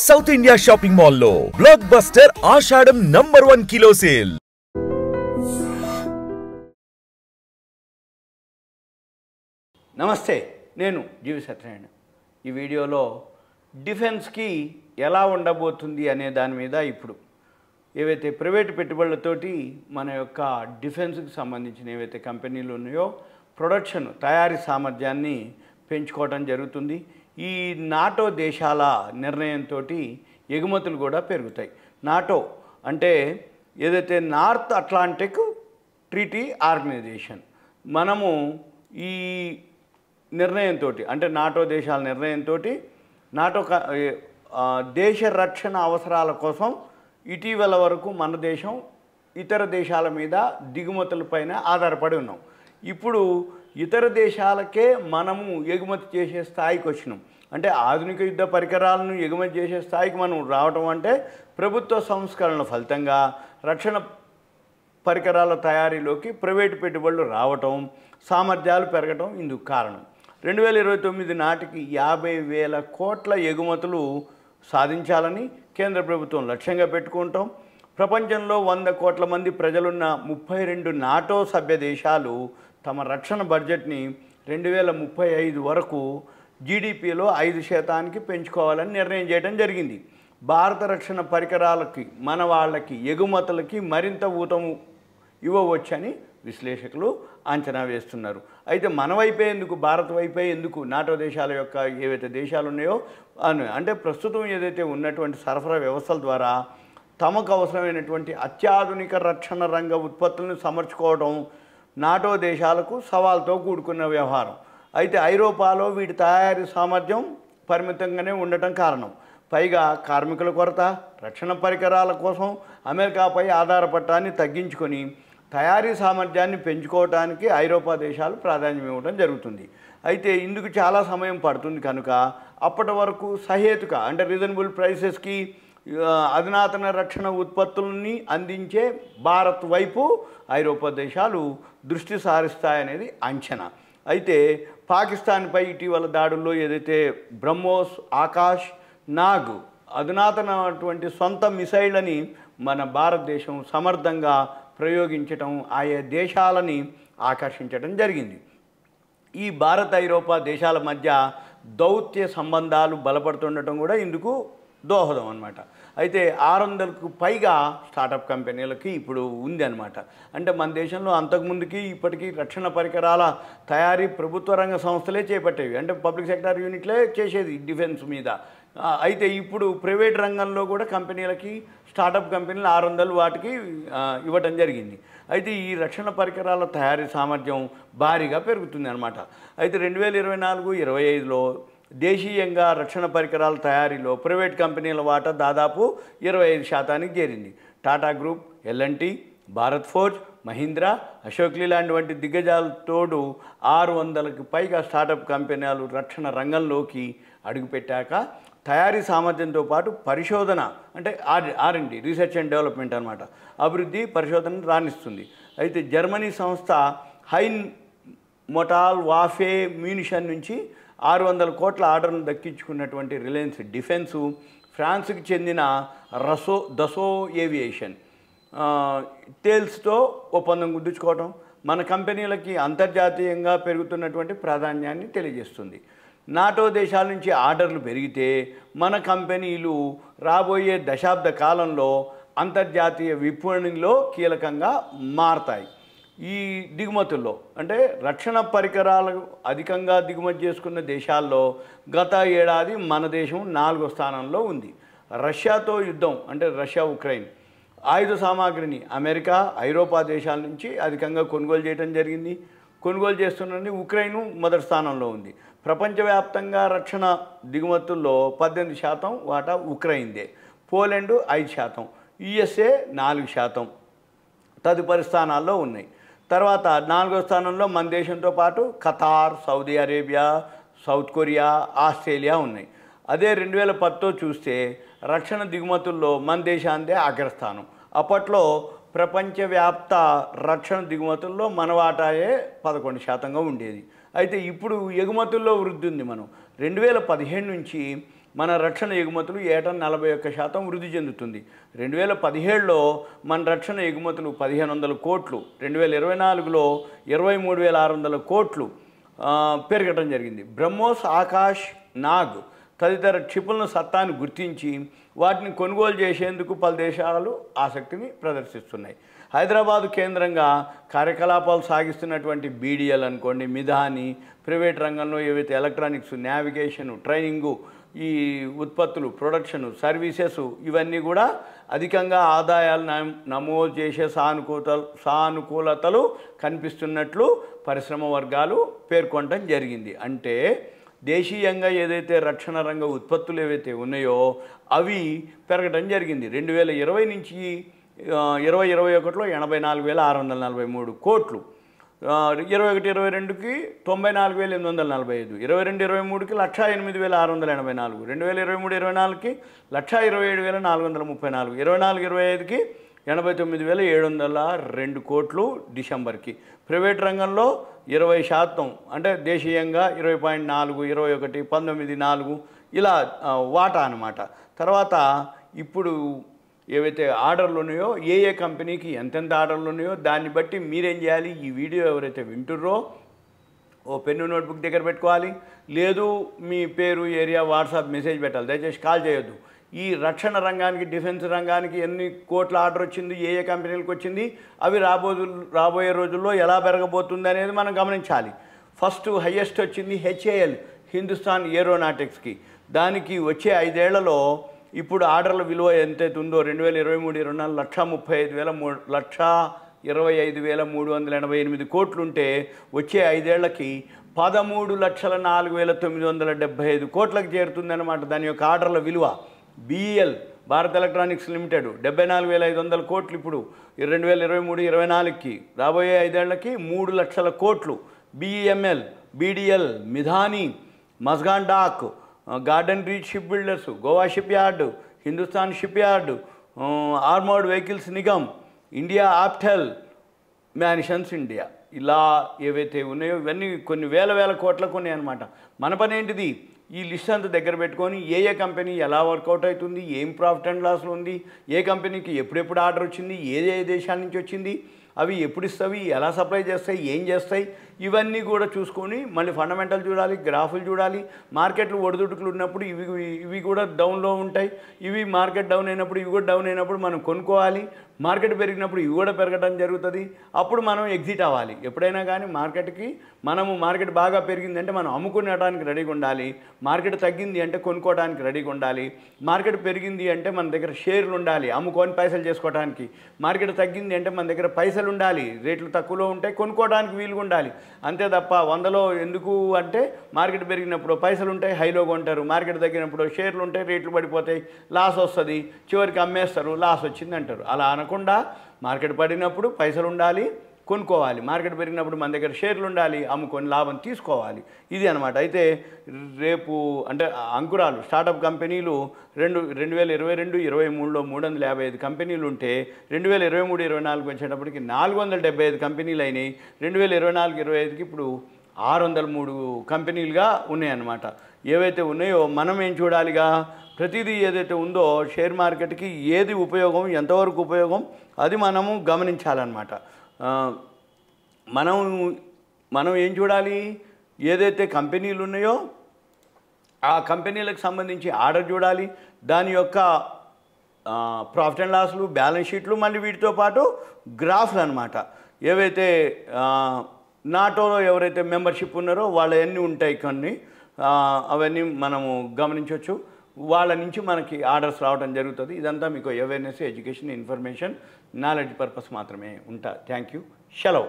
South India shopping మాల్లో block buster ఆషాఢం number 1 kilo sale. నమస్తే, నేను జీవి సత్యనారాయణ. ఈ వీడియోలో డిఫెన్స్కి ఎలా ఉండబోతుంది అనే దాని మీద ఇప్పుడు ఏవైతే ప్రైవేటు పెట్టుబడులతోటి మన యొక్క డిఫెన్స్కి సంబంధించిన ఏవైతే కంపెనీలు ఉన్నాయో ప్రొడక్షన్ తయారీ సామర్థ్యాన్ని పెంచుకోవడం జరుగుతుంది. ఈ నాటో దేశాల నిర్ణయంతో ఎగుమతులు కూడా పెరుగుతాయి. నాటో అంటే ఏదైతే నార్త్ అట్లాంటిక్ ట్రీటీ ఆర్గనైజేషన్, మనము ఈ నిర్ణయంతో అంటే నాటో దేశాల నిర్ణయంతో నాటో దేశ రక్షణ అవసరాల కోసం ఇటీవల వరకు మన దేశం ఇతర దేశాల మీద దిగుమతులపైన ఆధారపడి ఉన్నాం. ఇప్పుడు ఇతర దేశాలకే మనము ఎగుమతి చేసే స్థాయికి వచ్చినాం. అంటే ఆధునిక యుద్ధ పరికరాలను ఎగుమతి చేసే స్థాయికి మనం రావటం అంటే ప్రభుత్వ సంస్కరణల ఫలితంగా రక్షణ పరికరాల తయారీలోకి ప్రైవేటు పెట్టుబడులు రావటం, సామర్థ్యాలు పెరగటం ఇందుకు కారణం. 2029 నాటికి 50,000 కోట్ల ఎగుమతులు సాధించాలని కేంద్ర ప్రభుత్వం లక్ష్యంగా పెట్టుకుంటాం. ప్రపంచంలో 100 కోట్ల మంది ప్రజలున్న 32 నాటో సభ్య దేశాలు తమ రక్షణ బడ్జెట్ని 2035 వరకు జీడిపిలో 5% పెంచుకోవాలని నిర్ణయం చేయడం జరిగింది. భారత రక్షణ పరికరాలకి మన వాళ్ళకి ఎగుమతులకి మరింత ఊతం ఇవ్వవచ్చని విశ్లేషకులు అంచనా వేస్తున్నారు. అయితే మన వైపే ఎందుకు, భారత్ వైపే ఎందుకు నాటో దేశాల యొక్క ఏవైతే దేశాలు ఉన్నాయో అంటే ప్రస్తుతం ఏదైతే ఉన్నటువంటి సరఫరా వ్యవస్థల ద్వారా తమకు అవసరమైనటువంటి అత్యాధునిక రక్షణ రంగ ఉత్పత్తులను సమర్చుకోవడం నాటో దేశాలకు సవాల్తో కూడుకున్న వ్యవహారం. అయితే ఐరోపాలో వీటి తయారీ సామర్థ్యం పరిమితంగానే ఉండటం కారణం. పైగా కార్మికుల కొరత, రక్షణ పరికరాల కోసం అమెరికాపై ఆధారపడటాన్ని తగ్గించుకొని తయారీ సామర్థ్యాన్ని పెంచుకోవడానికి ఐరోపా దేశాలు ప్రాధాన్యం ఇవ్వడం జరుగుతుంది. అయితే ఇందుకు చాలా సమయం పడుతుంది కనుక అప్పటి వరకు సహేతుక అంటే రీజనబుల్ ప్రైసెస్కి అధునాతన రక్షణ ఉత్పత్తులని అందించే భారత్ వైపు ఐరోపా దేశాలు దృష్టి సారిస్తాయనేది అంచనా. అయితే పాకిస్తాన్పై ఇటీవల దాడుల్లో ఏదైతే బ్రహ్మోస్, ఆకాష్, నాగ్ అధునాతనటువంటి సొంత మిసైళ్ళని మన భారతదేశం సమర్థంగా ప్రయోగించటం ఆయా దేశాలని ఆకర్షించడం జరిగింది. ఈ భారత్ ఐరోపా దేశాల మధ్య దౌత్య సంబంధాలు బలపడుతుండటం కూడా ఇందుకు దోహదం అన్నమాట. అయితే 600కు పైగా స్టార్టప్ కంపెనీలకి ఇప్పుడు ఉంది అన్నమాట. అంటే మన దేశంలో అంతకుముందుకి ఇప్పటికీ రక్షణ పరికరాల తయారీ ప్రభుత్వ రంగ సంస్థలే చేపట్టేవి, అంటే పబ్లిక్ సెక్టార్ యూనిట్లే చేసేది డిఫెన్స్ మీద. అయితే ఇప్పుడు ప్రైవేట్ రంగంలో కూడా కంపెనీలకి స్టార్టప్ కంపెనీలు 600 వాటికి ఇవ్వటం జరిగింది. అయితే ఈ రక్షణ పరికరాల తయారీ సామర్థ్యం భారీగా పెరుగుతుంది అన్నమాట. అయితే 2024-25లో దేశీయంగా రక్షణ పరికరాల తయారీలో ప్రైవేట్ కంపెనీల వాటా దాదాపు 25% చేరింది. టాటా గ్రూప్, ఎల్ఎన్టీ, భారత్ ఫోర్జ్, మహీంద్రా, అశోక్ లేలాండ్ వంటి దిగ్గజాల తోడు 600కి పైగా స్టార్టప్ కంపెనీలు రక్షణ రంగంలోకి అడుగుపెట్టాక తయారీ సామర్థ్యంతో పాటు పరిశోధన అంటే R&D రీసెర్చ్ అండ్ డెవలప్మెంట్ అనమాట అభివృద్ధి పరిశోధనను రాణిస్తుంది. అయితే జర్మనీ సంస్థ హైన్ మొటాల్ వాఫే మ్యూనిషన్ నుంచి 600 కోట్ల ఆర్డర్ను దక్కించుకున్నటువంటి రిలయన్స్ డిఫెన్సు, ఫ్రాన్స్కి చెందిన దసో ఏవియేషన్ టేల్స్తో ఒప్పందం కుదుర్చుకోవడం మన కంపెనీలకి అంతర్జాతీయంగా పెరుగుతున్నటువంటి ప్రాధాన్యాన్ని తెలియజేస్తుంది. నాటో దేశాల నుంచి ఆర్డర్లు పెరిగితే మన కంపెనీలు రాబోయే దశాబ్ద కాలంలో అంతర్జాతీయ విపణిలో కీలకంగా మారతాయి. ఈ దిగుమతుల్లో అంటే రక్షణ పరికరాలు అధికంగా దిగుమతి చేసుకున్న దేశాల్లో గత ఏడాది మన దేశం 4వ స్థానంలో ఉంది. రష్యాతో యుద్ధం అంటే రష్యా ఉక్రెయిన్ ఆయుధ సామాగ్రిని అమెరికా, ఐరోపా దేశాల నుంచి అధికంగా కొనుగోలు చేయడం జరిగింది. కొనుగోలు చేస్తున్నది ఉక్రెయిన్ మొదటి స్థానంలో ఉంది. ప్రపంచవ్యాప్తంగా రక్షణ దిగుమతుల్లో 18% వాటా ఉక్రెయిన్దే. పోలాండ్ 5%, USA 4% తదుపరి స్థానాల్లో ఉన్నాయి. తర్వాత 4వ స్థానంలో మన దేశంతో పాటు Qatar, Saudi Arabia, south Korea, Australia ఉన్నాయి. అదే 2010తో చూస్తే రక్షణ దిగుమతుల్లో మన దేశాందే అగ్రస్థానం. అప్పట్లో ప్రపంచవ్యాప్త రక్షణ దిగుమతుల్లో మన వాటాయే 11%గా ఉండేది. అయితే ఇప్పుడు ఎగుమతుల్లో వృద్ధి ఉంది. మనం 2015 నుంచి మన రక్షణ ఎగుమతులు ఏటా 41% వృద్ధి చెందుతుంది. 2017లో మన రక్షణ ఎగుమతులు 1500 కోట్లు, 2024లో 23,600 కోట్లు పెరగడం జరిగింది. బ్రహ్మోస్, ఆకాష్, నాగ్ తదితర క్షిపణుల సత్తాను గుర్తించి వాటిని కొనుగోలు చేసేందుకు పలు దేశాలు ఆసక్తిని ప్రదర్శిస్తున్నాయి. హైదరాబాద్ కేంద్రంగా కార్యకలాపాలు సాగిస్తున్నటువంటి బీడీఎల్ అనుకోండి, మిధాని, ప్రైవేట్ రంగంలో ఏవైతే ఎలక్ట్రానిక్స్, నావిగేషను, ట్రైనింగు, ఈ ఉత్పత్తులు, ప్రొడక్షను, సర్వీసెస్ ఇవన్నీ కూడా అధికంగా ఆదాయాలు నమోదు చేసే సానుకూలతలు కనిపిస్తున్నట్లు పరిశ్రమ వర్గాలు పేర్కొనడం జరిగింది. అంటే దేశీయంగా ఏదైతే రక్షణ రంగ ఉత్పత్తులు ఏవైతే ఉన్నాయో అవి పెరగడం జరిగింది. 2020 నుంచి 2021లో 84,643 కోట్లు, 21-22కి 94,845, 22-23కి 108,684, 2023-24కి 127,434, 24-25కి 89,702 కోట్లు డిసెంబర్కి. ప్రైవేట్ రంగంలో 20% అంటే దేశీయంగా 20.4, 21, 19.4 ఇలా వాటా అన్నమాట. తర్వాత ఇప్పుడు ఏవైతే ఆర్డర్లు ఉన్నాయో ఏ కంపెనీకి ఎంతెంత ఆర్డర్లు ఉన్నాయో దాన్ని బట్టి మీరేం చేయాలి, ఈ వీడియో ఎవరైతే వింటుర్రో ఓ పెన్ను నోట్బుక్ దగ్గర పెట్టుకోవాలి, లేదు మీ పేరు, ఏరియా, వాట్సాప్ మెసేజ్ పెట్టాలి. దయచేసి కాల్ చేయొద్దు. ఈ రక్షణ రంగానికి, డిఫెన్స్ రంగానికి ఎన్ని కోట్ల ఆర్డర్ వచ్చింది, ఏ కంపెనీలకు వచ్చింది, అవి రాబోయే రోజుల్లో ఎలా పెరగబోతుంది అనేది మనం గమనించాలి. ఫస్ట్ హయ్యెస్ట్ వచ్చింది HAL, హిందుస్థాన్ ఏరోనాటిక్స్కి. దానికి వచ్చే 5 ఏళ్లలో ఇప్పుడు ఆర్డర్ల విలువ ఎంతైతే ఉందో 2023-24 1,25,388 కోట్లుంటే వచ్చే 5 ఏళ్లకి 13,04,975 కోట్లకు చేరుతుందన్నమాట దాని యొక్క ఆర్డర్ల విలువ. BEL, భారత్ ఎలక్ట్రానిక్స్ లిమిటెడ్ 74,500 కోట్లు ఇప్పుడు 2023-24కి. రాబోయే 5 ఏళ్లకి 3 లక్షల కోట్లు. BEML, BDL, Midhani, Mazagon dock, garden reach ship builders, Goa shipyard, Hindustan shipyard, armoured vehicles Nigam, India Optel, munitions India, ఇలా ఏవైతే ఉన్నాయో ఇవన్నీ కొన్ని వేల కోట్లకు ఉన్నాయన్నమాట. మన పని ఏంటిది, ఈ లిస్ట్ అంతా దగ్గర పెట్టుకొని ఏ కంపెనీ ఎలా వర్కౌట్ అవుతుంది, ఏం ప్రాఫిట్ అండ్ లాస్లో ఉంది, ఏ కంపెనీకి ఎప్పుడెప్పుడు ఆర్డర్ వచ్చింది, ఏ దేశాల నుంచి వచ్చింది, అవి ఎప్పుడు ఇస్తాయి, ఎలా సప్లై చేస్తాయి, ఏం చేస్తాయి, ఇవన్నీ కూడా చూసుకొని మళ్ళీ ఫండమెంటల్ చూడాలి, గ్రాఫులు చూడాలి. మార్కెట్లు ఒడిదుడుకులు ఉన్నప్పుడు ఇవి కూడా డౌన్లో ఉంటాయి. ఇవి మార్కెట్ డౌన్ అయినప్పుడు ఇవి కూడా డౌన్ అయినప్పుడు మనం కొనుక్కోవాలి. మార్కెట్ పెరిగినప్పుడు ఇవి కూడా పెరగడం జరుగుతుంది. అప్పుడు మనం ఎగ్జిట్ అవ్వాలి. ఎప్పుడైనా కానీ మార్కెట్ బాగా పెరిగిందంటే మనం అమ్ముకునేటానికి రెడీగా ఉండాలి. మార్కెట్ తగ్గింది అంటే కొనుక్కోవడానికి రెడీగా ఉండాలి. మార్కెట్ పెరిగింది అంటే మన దగ్గర షేర్లు ఉండాలి అమ్ముకొని పైసలు చేసుకోవడానికి. మార్కెట్ తగ్గింది అంటే మన దగ్గర పైసలు ఉండాలి, రేట్లు తక్కువలో ఉంటాయి, కొనుక్కోవడానికి వీలుగా ఉండాలి. అంతే తప్ప 100లో ఎందుకు అంటే మార్కెట్ పెరిగినప్పుడు పైసలు ఉంటాయి, హైలో కొంటారు. మార్కెట్ తగ్గినప్పుడు షేర్లు ఉంటాయి, రేట్లు పడిపోతాయి, లాస్ వస్తుంది, చివరికి అమ్మేస్తారు, లాస్ వచ్చింది అంటారు. అలా అనకుండా మార్కెట్ పడినప్పుడు పైసలు ఉండాలి, కొనుక్కోవాలి. మార్కెట్ పెరిగినప్పుడు మన దగ్గర షేర్లు ఉండాలి, అమ్ముకొని లాభం తీసుకోవాలి. ఇది అనమాట. అయితే రేపు అంటే అంకురాలు స్టార్టప్ కంపెనీలు 2022-23లో 355 కంపెనీలు ఉంటే 2023-24 వచ్చేటప్పటికి 475 కంపెనీలు అయినాయి. 2024-25కి ఇప్పుడు 603 కంపెనీలుగా ఉన్నాయన్నమాట. ఏవైతే ఉన్నాయో మనం ఏం చూడాలిగా, ప్రతిదీ ఏదైతే ఉందో షేర్ మార్కెట్కి ఏది ఉపయోగం, ఎంతవరకు ఉపయోగం అది మనము గమనించాలన్నమాట. మనం ఏం చూడాలి, ఏదైతే కంపెనీలు ఉన్నాయో ఆ కంపెనీలకు సంబంధించి ఆర్డర్ చూడాలి, దాని యొక్క ప్రాఫిట్ అండ్ లాస్లు, బ్యాలెన్స్ షీట్లు, మళ్ళీ వీటితో పాటు గ్రాఫ్లు అనమాట. ఏవైతే నాటోలో ఎవరైతే మెంబర్షిప్ ఉన్నారో వాళ్ళవన్నీ ఉంటాయి కొన్ని, అవన్నీ మనము గమనించవచ్చు. వాళ్ళ నుంచి మనకి ఆర్డర్స్ రావడం జరుగుతుంది. ఇదంతా మీకు awareness, education, information, knowledge purpose మాత్రమే ఉంటా. Thank you. సెలవు.